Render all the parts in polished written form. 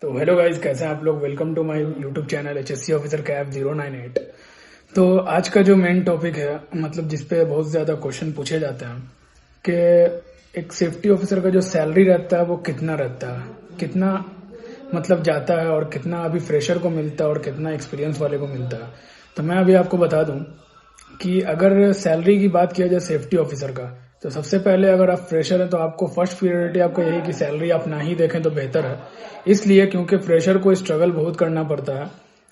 तो hello guys, कैसे हैं आप लोग। Welcome to my YouTube channel HSC officer Kaif 098। तो आज का जो मेन टॉपिक है, मतलब जिसपे बहुत ज़्यादा क्वेश्चन पूछे जाते हैं कि एक सेफ्टी ऑफिसर का जो सैलरी रहता है वो कितना रहता है, कितना मतलब जाता है और कितना अभी फ्रेशर को मिलता है और कितना एक्सपीरियंस वाले को मिलता है। तो मैं अभी आपको बता दूं कि अगर सैलरी की बात किया जाए सेफ्टी ऑफिसर का, तो सबसे पहले अगर आप फ्रेशर हैं तो आपको फर्स्ट प्रायोरिटी आपको यही कि सैलरी आप ना ही देखें तो बेहतर है। इसलिए क्योंकि फ्रेशर को स्ट्रगल बहुत करना पड़ता है,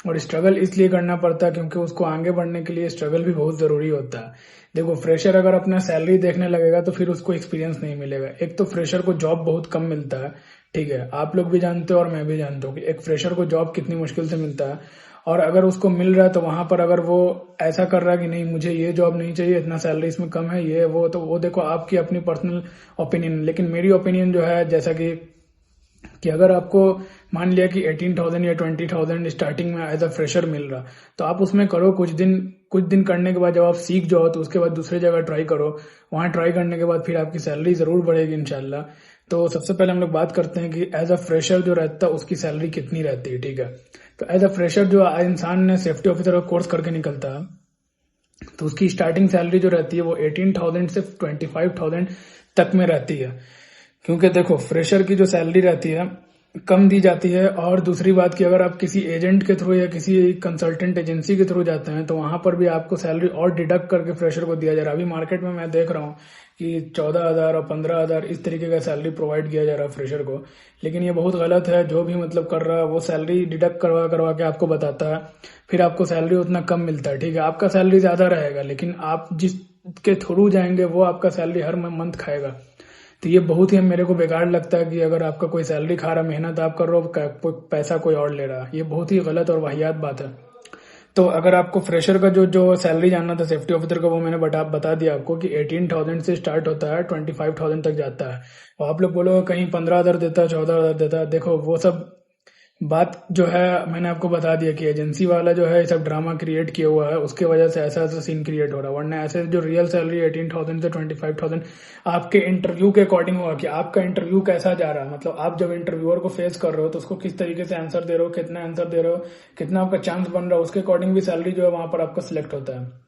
और स्ट्रगल इसलिए करना पड़ता है क्योंकि उसको आगे बढ़ने के लिए स्ट्रगल भी बहुत जरूरी होता है। देखो, फ्रेशर अगर अपना सैलरी देखने लगेगा तो फिर उसको एक्सपीरियंस नहीं मिलेगा। एक तो फ्रेशर को जॉब बहुत कम मिलता है, ठीक है, आप लोग भी जानते हो और मैं भी जानता हूँ कि एक फ्रेशर को जॉब कितनी मुश्किल से मिलता है। और अगर उसको मिल रहा है तो वहां पर अगर वो ऐसा कर रहा है कि नहीं मुझे ये जॉब नहीं चाहिए, इतना सैलरी इसमें कम है, ये वो, तो वो देखो आपकी अपनी पर्सनल ओपिनियन। लेकिन मेरी ओपिनियन जो है, जैसा कि अगर आपको मान लिया कि 18,000 या 20,000 स्टार्टिंग में एज अ फ्रेशर मिल रहा, तो आप उसमें करो कुछ दिन करने के बाद जब आप सीख जाओ तो उसके बाद दूसरी जगह ट्राई करो। वहां ट्राई करने के बाद फिर आपकी सैलरी जरूर बढ़ेगी इंशाल्लाह। तो सबसे पहले हम लोग बात करते हैं कि एज अ फ्रेशर जो रहता है उसकी सैलरी कितनी रहती है, ठीक है। तो एज अ फ्रेशर जो इंसान ने सेफ्टी ऑफिसर का कोर्स करके निकलता है तो उसकी स्टार्टिंग सैलरी जो रहती है वो 18,000 से 25,000 तक में रहती है। क्योंकि देखो, फ्रेशर की जो सैलरी रहती है कम दी जाती है। और दूसरी बात कि अगर आप किसी एजेंट के थ्रू या किसी कंसल्टेंट एजेंसी के थ्रू जाते हैं तो वहां पर भी आपको सैलरी और डिडक्ट करके फ्रेशर को दिया जा रहा है। अभी मार्केट में मैं देख रहा हूँ कि 14,000 और 15,000 इस तरीके का सैलरी प्रोवाइड किया जा रहा है फ्रेशर को। लेकिन ये बहुत गलत है। जो भी मतलब कर रहा है वो सैलरी डिडक्ट करवा करवा के आपको बताता है, फिर आपको सैलरी उतना कम मिलता है, ठीक है। आपका सैलरी ज्यादा रहेगा लेकिन आप जिसके थ्रू जाएंगे वो आपका सैलरी हर मंथ खाएगा। तो ये बहुत ही मेरे को बेकार लगता है कि अगर आपका कोई सैलरी खा रहा, मेहनत आप कर रहे हो, पैसा कोई और ले रहा, ये बहुत ही गलत और वाहियात बात है। तो अगर आपको फ्रेशर का जो जो सैलरी जानना था सेफ्टी ऑफिसर का, वो मैंने बता दिया आपको कि 18,000 से स्टार्ट होता है, 25,000 तक जाता है। और आप लोग बोलोगे कहीं 15,000 देता है, 14,000 देता है। देखो, वो सब बात जो है मैंने आपको बता दिया कि एजेंसी वाला जो है सब ड्रामा क्रिएट किया हुआ है, उसके वजह से ऐसा ऐसा सीन क्रिएट हो रहा है। वरना ऐसे जो रियल सैलरी 18,000 से 25,000 आपके इंटरव्यू के अकॉर्डिंग होगा कि आपका इंटरव्यू कैसा जा रहा है। मतलब आप जब इंटरव्यूअर को फेस कर रहे हो तो उसको किस तरीके से आंसर दे रहे हो, कितना आंसर दे रहे हो, कितना आपका चांस बन रहा है, उसके अकॉर्डिंग भी सैलरी जो है वहां पर आपका सिलेक्ट होता है।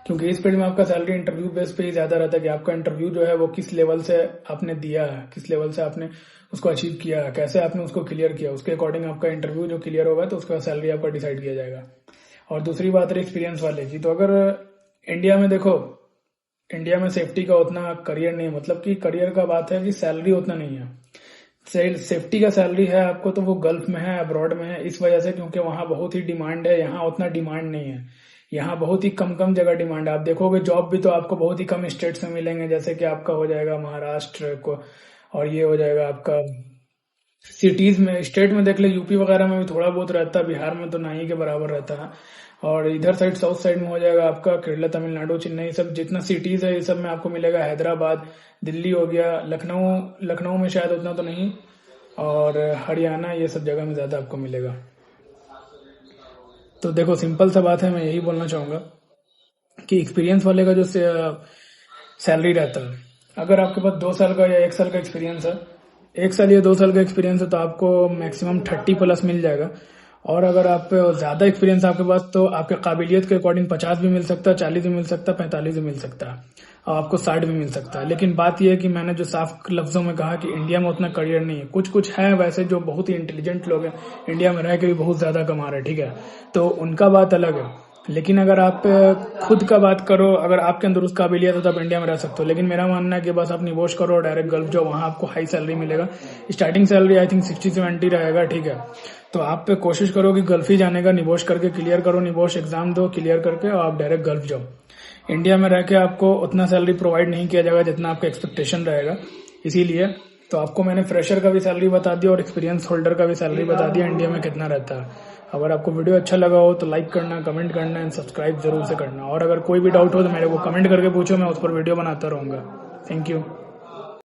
क्योंकि इस फील्ड में आपका सैलरी इंटरव्यू बेस पे ही ज्यादा रहता है कि आपका इंटरव्यू जो है वो किस लेवल से आपने दिया है, किस लेवल से आपने उसको अचीव किया है, कैसे आपने उसको क्लियर किया, उसके अकॉर्डिंग आपका इंटरव्यू जो क्लियर होगा तो उसका सैलरी आपका डिसाइड किया जाएगा। और दूसरी बात रही एक्सपीरियंस वाले की, तो अगर इंडिया में देखो, इंडिया में सेफ्टी का उतना करियर नहीं है। मतलब कि करियर का बात है कि सैलरी उतना नहीं है। सेफ्टी का सैलरी है आपको तो वो गल्फ में है, अब्रॉड में है, इस वजह से क्योंकि वहां बहुत ही डिमांड है, यहाँ उतना डिमांड नहीं है। यहाँ बहुत ही कम कम जगह डिमांड है। आप देखोगे जॉब भी तो आपको बहुत ही कम स्टेट्स में मिलेंगे, जैसे कि आपका हो जाएगा महाराष्ट्र को, और ये हो जाएगा आपका सिटीज में। स्टेट में देख ले, यूपी वगैरह में भी थोड़ा बहुत रहता है, बिहार में तो ना ही के बराबर रहता है। और इधर साइड साउथ साइड में हो जाएगा आपका केरला, तमिलनाडु, चेन्नई, सब जितना सिटीज है ये सब में आपको मिलेगा। हैदराबाद, दिल्ली हो गया, लखनऊ, लखनऊ में शायद उतना तो नहीं, और हरियाणा, ये सब जगह में ज्यादा आपको मिलेगा। तो देखो, सिंपल सा बात है, मैं यही बोलना चाहूंगा कि एक्सपीरियंस वाले का जो सैलरी रहता है, अगर आपके पास 2 साल का या 1 साल का एक्सपीरियंस है, 1 साल या 2 साल का एक्सपीरियंस है तो आपको मैक्सिमम 30+ मिल जाएगा। और अगर आप ज्यादा एक्सपीरियंस आपके पास तो आपके काबिलियत के अकॉर्डिंग 50 भी मिल सकता है, 40 भी मिल सकता है, 45 भी मिल सकता है, और आपको 60 भी मिल सकता है। लेकिन बात यह है कि मैंने जो साफ लफ्जों में कहा कि इंडिया में उतना करियर नहीं है। कुछ कुछ है वैसे जो बहुत ही इंटेलिजेंट लोग हैं, इंडिया में रह के भी बहुत ज्यादा कमा रहे हैं, ठीक है, तो उनका बात अलग है। लेकिन अगर आप खुद का बात करो, अगर आपके अंदर उस काबिलियत है तो आप इंडिया में रह सकते हो। लेकिन मेरा मानना है कि बस आप निवेश करो और डायरेक्ट गल्फ जाओ, वहां आपको हाई सैलरी मिलेगा। स्टार्टिंग सैलरी आई थिंक 60-70 रहेगा, ठीक है। तो आप पे कोशिश करो कि गल्फ ही जाने का, निवेश करके क्लियर करो, निवेश एग्जाम दो, क्लियर करके और आप डायरेक्ट गल्फ जाओ। इंडिया में रह के आपको उतना सैलरी प्रोवाइड नहीं किया जाएगा जितना आपका एक्सपेक्टेशन रहेगा। इसीलिए तो आपको मैंने फ्रेशर का भी सैलरी बता दिया और एक्सपीरियंस होल्डर का भी सैलरी बता दिया इंडिया में कितना रहता है। अगर आपको वीडियो अच्छा लगा हो तो लाइक करना, कमेंट करना एंड सब्सक्राइब जरूर से करना। और अगर कोई भी डाउट हो तो मेरे को कमेंट करके पूछो, मैं उस पर वीडियो बनाता रहूंगा। Thank you.